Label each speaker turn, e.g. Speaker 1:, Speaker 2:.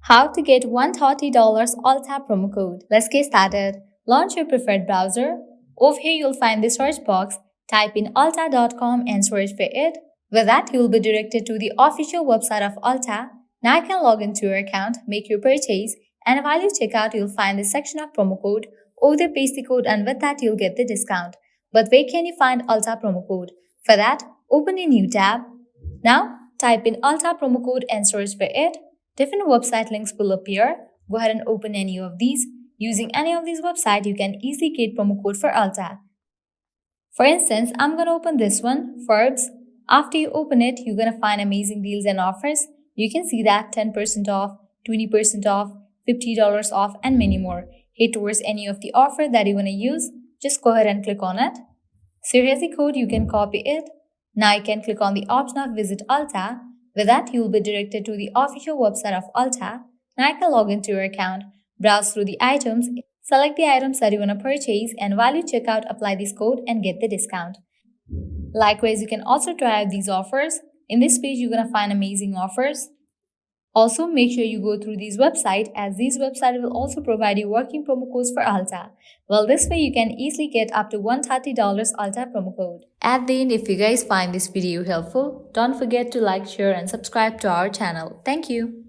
Speaker 1: How to get $130 Ulta promo code. Let's get started. Launch your preferred browser. Over here, you'll find the search box. Type in ulta.com and search for it. With that, you'll be directed to the official website of Ulta. Now you can log into your account, make your purchase, and while you check out, you'll find the section of promo code. Over there, paste the code, and with that, you'll get the discount. But where can you find Ulta promo code? For that, open a new tab. Now, type in Ulta promo code and search for it. Different website links will appear. Go ahead and open any of these. Using any of these websites, you can easily get promo code for Ulta. For instance, I'm going to open this one, Forbes. After you open it, you're going to find amazing deals and offers. You can see that 10% off, 20% off, $50 off, and many more. Head towards any of the offer that you want to use. Just go ahead and click on it. So here's the code, you can copy it. Now you can click on the option of Visit Ulta. With that, you will be directed to the official website of Ulta. Now you can log into your account, browse through the items, select the items that you want to purchase, and while you check out, apply this code and get the discount. Likewise, you can also try out these offers. In this page, you're going to find amazing offers. Also, make sure you go through these websites as these websites will also provide you working promo codes for Ulta. Well, this way you can easily get up to $130 Ulta promo code. At the end, if you guys find this video helpful, don't forget to like, share and subscribe to our channel. Thank you.